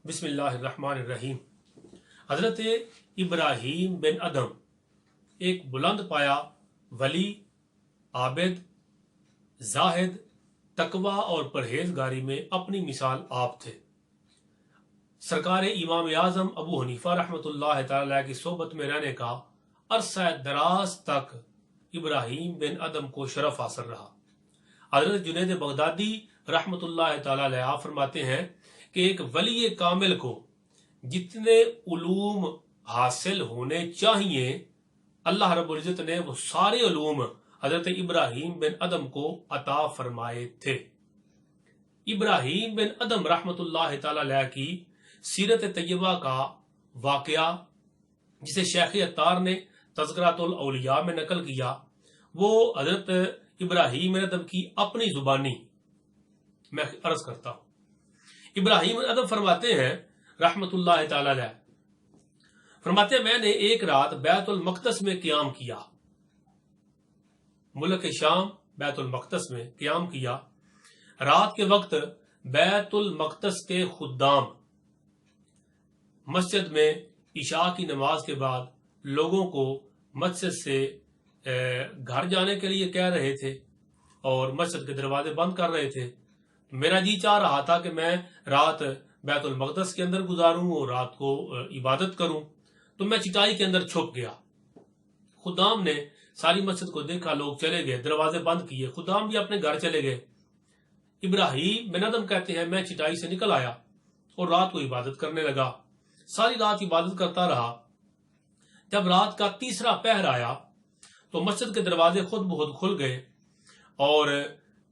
बिस्मिल्लाहिर्रहमानिर्रहीम। हजरत इब्राहीम बिन अदम एक बुलंद पाया वली, आबिद, जाहिद, तकवा और परहेजगारी में अपनी मिसाल आप थे। सरकार इमाम आज़म अबू हनीफा रहमतुल्लाह तआला की सोबत में रहने का अरसा दराज तक इब्राहीम बिन अदम को शरफ हासिल रहा। हजरत जुनैद बगदादी रहमतुल्लाह तआला अलैह फरमाते हैं कि एक वली कामिल को जितने उलूम हासिल होने चाहिए अल्लाह रब्बुल इज्जत ने वो सारे उलूम हजरत इब्राहीम बिन अदम को अता फरमाए थे। इब्राहीम बिन अदम रहमतुल्लाह तआला अलैह की सीरत तैयबा का वाकया जिसे शेख अत्तार ने तज़किरातुल औलिया में नकल किया, वो हजरत इब्राहीम बिन अदम की अपनी जुबानी मैं अर्ज करता हूं। इब्राहीम बिन अदम फरमाते हैं रहमतुल्लाह तआला अलैह, फरमाते हैं मैंने एक रात बैतुल मक़दस में क़याम किया, मुल्क शाम बैतुल मक़दस में क़याम किया। रात के वक्त बैतुल मक़दस के खुद्दाम मस्जिद में इशा की नमाज के बाद लोगों को मस्जिद से घर जाने के लिए कह रहे थे और मस्जिद के दरवाजे बंद कर रहे थे। मेरा जी चाह रहा था कि मैं रात बैतुल मक़दस के अंदर गुजारूं और रात को इबादत करूं, तो मैं चिटाई के अंदर छुप गया। खुदाम ने सारी मस्जिद को देखा, लोग चले गए, दरवाजे बंद किए, खुदाम भी अपने घर चले गए। इब्राहीम बिन अदम कहते हैं मैं चिटाई से निकल आया और रात को इबादत करने लगा। सारी रात इबादत करता रहा। जब रात का तीसरा पहर आया तो मस्जिद के दरवाजे खुद ब खुद खुल गए और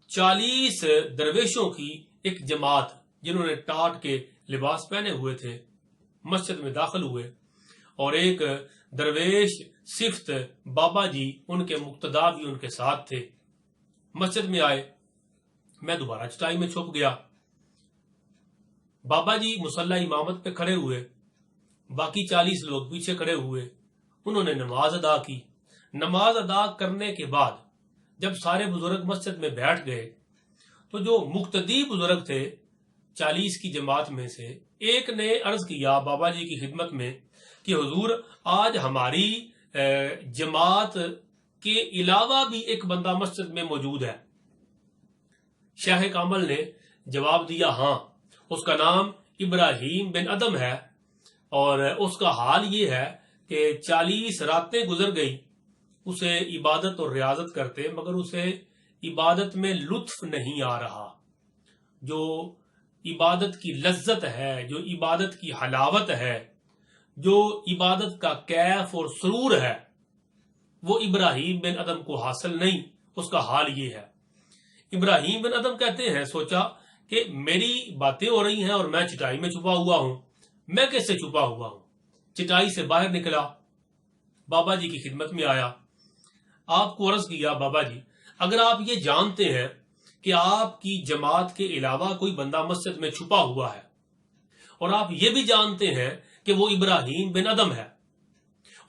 40 दरवेशों की एक जमात जिन्होंने टाट के लिबास पहने हुए थे मस्जिद में दाखिल हुए और एक दरवेश सिफ्त बाबा जी उनके मुक्तदा भी उनके साथ थे। मस्जिद में आए, मैं दोबारा चटाई में छुप गया। बाबा जी मुसल्ला इमामत पे खड़े हुए, बाकी 40 लोग पीछे खड़े हुए। उन्होंने नमाज अदा की। नमाज अदा करने के बाद जब सारे बुजुर्ग मस्जिद में बैठ गए तो जो मुक्तदी बुजुर्ग थे 40 की जमात में से एक ने अर्ज किया बाबा जी की खिदमत में कि हुजूर आज हमारी जमात के अलावा भी एक बंदा मस्जिद में मौजूद है। शाह कामल ने जवाब दिया हाँ, उसका नाम इब्राहीम बिन अदम है और उसका हाल ये है कि 40 रातें गुजर गई उसे इबादत और रियाजत करते, मगर उसे इबादत में लुत्फ नहीं आ रहा। जो इबादत की लज्जत है, जो इबादत की हलावत है, जो इबादत का कैफ और सुरूर है, वो इब्राहीम बिन अदम को हासिल नहीं। उसका हाल ये है। इब्राहीम बिन अदम कहते हैं सोचा कि मेरी बातें हो रही हैं और मैं चिटाई में छुपा हुआ हूं। मैं कैसे छुपा हुआ हूं? चिटाई से बाहर निकला, बाबा जी की खिदमत में आया, आपको अर्ज किया बाबा जी अगर आप ये जानते हैं कि आपकी जमात के अलावा कोई बंदा मस्जिद में छुपा हुआ है और आप ये भी जानते हैं कि वो इब्राहीम बिन अदम है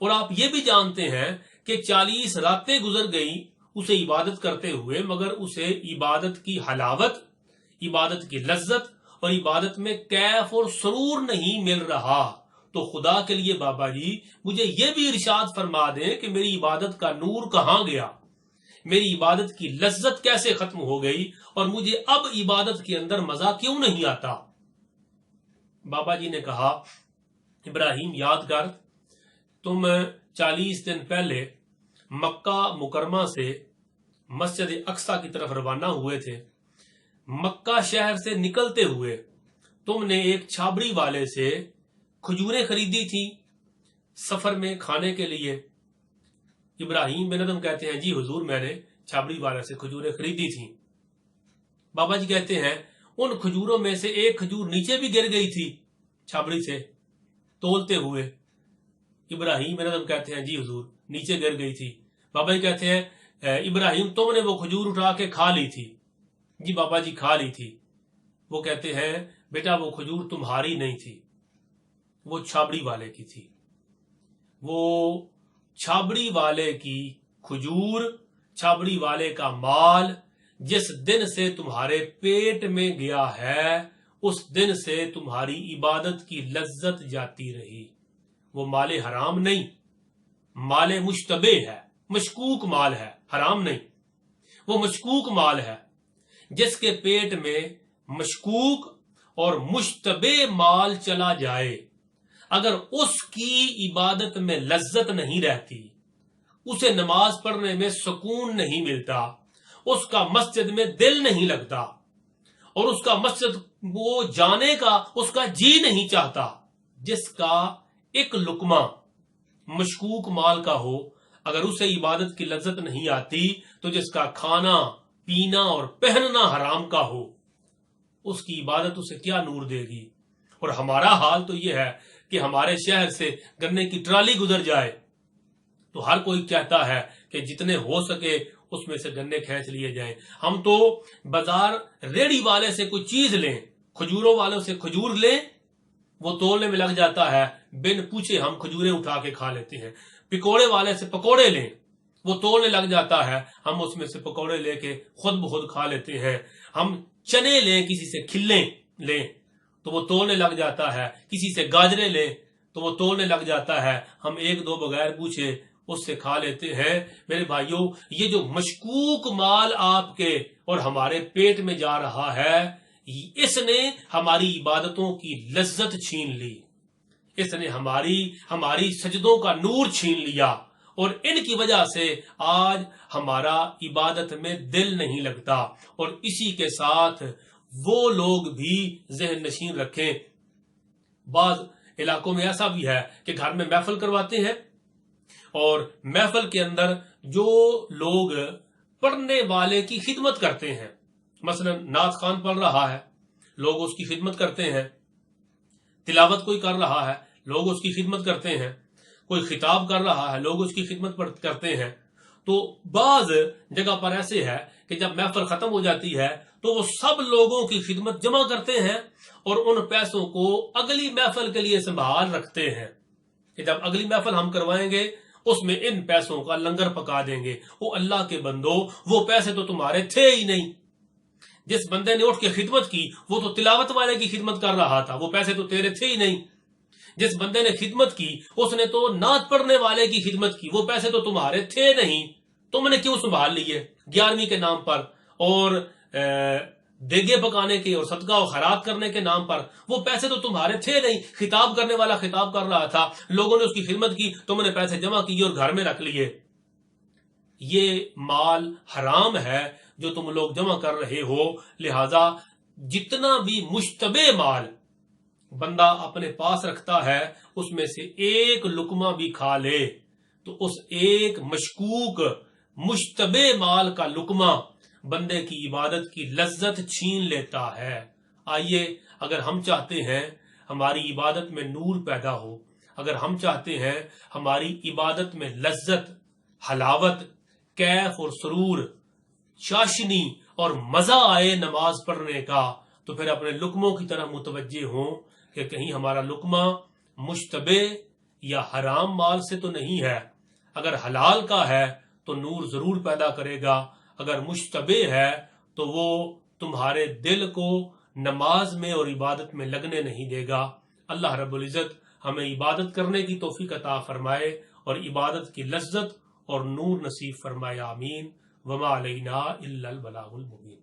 और आप ये भी जानते हैं कि 40 रातें गुजर गई उसे इबादत करते हुए, मगर उसे इबादत की हलावत, इबादत की लज्जत और इबादत में कैफ और सुरूर नहीं मिल रहा, तो खुदा के लिए बाबा जी मुझे ये भी इरशाद फरमा दें कि मेरी इबादत का नूर कहां गया, मेरी इबादत की लज्जत कैसे खत्म हो गई और मुझे अब इबादत के अंदर मजा क्यों नहीं आता। बाबा जी ने कहा इब्राहीम याद कर, तुम 40 दिन पहले मक्का मुकरमा से मस्जिद अक्सा की तरफ रवाना हुए थे। मक्का शहर से निकलते हुए तुमने एक छाबड़ी वाले से खजूरें खरीदी थी सफर में खाने के लिए। इब्राहीम बिन अदम कहते हैं जी हुजूर मैंने छाबड़ी वाले से खजूरें खरीदी थी। बाबा जी कहते हैं उन खजूरों में से एक खजूर नीचे भी गिर गई थी छाबड़ी से तोलते हुए। इब्राहीम बिन अदम कहते हैं जी हुजूर नीचे गिर गई थी। बाबा जी कहते हैं इब्राहीम तुमने वो खजूर उठा के खा ली थी? जी बाबा जी खा ली थी। वो कहते हैं बेटा वो खजूर तुम्हारी नहीं थी, वो छाबड़ी वाले की थी। वो छाबड़ी वाले की खजूर, छाबड़ी वाले का माल जिस दिन से तुम्हारे पेट में गया है اس دن سے تمہاری عبادت کی لذت جاتی رہی۔ وہ مال حرام نہیں، مال مشتبہ ہے، مشکوک مال ہے، حرام نہیں، وہ مشکوک مال ہے۔ جس کے پیٹ میں مشکوک اور مشتبہ مال چلا جائے، اگر اس کی عبادت میں لذت نہیں رہتی، اسے نماز پڑھنے میں سکون نہیں ملتا، اس کا مسجد میں دل نہیں لگتا، اور اس کا مسجد وہ جانے کا اس کا جی نہیں چاہتا۔ جس کا ایک لقمہ مشکوک مال کا ہو، اگر اسے عبادت کی لذت نہیں آتی، تو جس کا کھانا پینا اور پہننا حرام کا ہو، اس کی عبادت اسے کیا نور دے گی؟ اور ہمارا حال تو یہ ہے کہ ہمارے شہر سے گنے کی ٹرالی گزر جائے تو ہر کوئی کہتا ہے کہ جتنے ہو سکے اس میں سے گنے کھینچ لیے جائیں۔ ہم تو بازار ریڑی والے سے کوئی چیز لیں، کھجوروں والوں سے کھجور لیں، وہ تولنے میں لگ جاتا ہے، بن پوچھے ہم کھجوریں اٹھا کے کھا لیتے ہیں۔ پکوڑے والے سے پکوڑے لیں، وہ تولنے لگ جاتا ہے، ہم اس میں سے پکوڑے لے کے خود بخود کھا لیتے ہیں۔ ہم چنے لیں، کسی سے کھلے لیں تو وہ تولنے لگ جاتا ہے، کسی سے گاجرے لیں تو وہ تولنے لگ جاتا ہے، ہم ایک دو بغیر پوچھے اس سے کھا لیتے ہیں۔ میرے بھائیوں، یہ جو مشکوک مال آپ کے اور ہمارے پیٹ میں جا رہا ہے، اس نے ہماری عبادتوں کی لذت چھین لی، اس نے ہماری سجدوں کا نور چھین لیا، اور ان کی وجہ سے آج ہمارا عبادت میں دل نہیں لگتا۔ اور اسی کے ساتھ وہ لوگ بھی ذہن نشین رکھیں، بعض علاقوں میں ایسا بھی ہے کہ گھر میں محفل کرواتے ہیں، اور محفل کے اندر جو لوگ پڑھنے والے کی خدمت کرتے ہیں، مثلا نعت خوان پڑھ رہا ہے، لوگ اس کی خدمت کرتے ہیں، تلاوت کوئی کر رہا ہے، لوگ اس کی خدمت کرتے ہیں، کوئی خطاب کر رہا ہے، لوگ اس کی خدمت کرتے ہیں۔ تو بعض جگہ پر ایسے ہے کہ جب محفل ختم ہو جاتی ہے تو وہ سب لوگوں کی خدمت جمع کرتے ہیں اور ان پیسوں کو اگلی محفل کے لیے سنبھال رکھتے ہیں کہ جب اگلی محفل ہم کروائیں گے اس میں ان پیسوں کا لنگر پکا دیں گے۔ او اللہ کے بندو، وہ پیسے تو تمہارے تھے ہی نہیں۔ جس بندے نے اٹھ کے خدمت کی وہ تو تلاوت والے کی خدمت کر رہا تھا، وہ پیسے تو تیرے تھے ہی نہیں۔ جس بندے نے خدمت کی اس نے تو نعت پڑھنے والے کی خدمت کی، وہ پیسے تو تمہارے تھے نہیں، تم نے کیوں سنبھال لیے 11ویں کے نام پر اور دیگے پکانے کے اور صدقہ و خیرات کرنے کے نام پر؟ وہ پیسے تو تمہارے تھے نہیں۔ خطاب کرنے والا خطاب کر رہا تھا، لوگوں نے اس کی خدمت کی، تم نے پیسے جمع کیے اور گھر میں رکھ لیے۔ یہ مال حرام ہے جو تم لوگ جمع کر رہے ہو، لہذا جتنا بھی مشتبہ مال بندہ اپنے پاس رکھتا ہے اس میں سے ایک لقمہ بھی کھا لے تو اس ایک مشکوک مشتبہ مال کا لقمہ بندے کی عبادت کی لذت چھین لیتا ہے۔ آئیے، اگر ہم چاہتے ہیں ہماری عبادت میں نور پیدا ہو، اگر ہم چاہتے ہیں ہماری عبادت میں لذت، حلاوت، کیف اور سرور، چاشنی اور مزہ آئے نماز پڑھنے کا، تو پھر اپنے لقموں کی طرح متوجہ ہوں کہ کہیں ہمارا لقمہ مشتبہ یا حرام مال سے تو نہیں ہے۔ اگر حلال کا ہے تو نور ضرور پیدا کرے گا، اگر مشتبہ ہے تو وہ تمہارے دل کو نماز میں اور عبادت میں لگنے نہیں دے گا۔ اللہ رب العزت ہمیں عبادت کرنے کی توفیق عطا فرمائے اور عبادت کی لذت اور نور نصیب فرمائے، آمین۔ وما علینا الا البلاغ المبین۔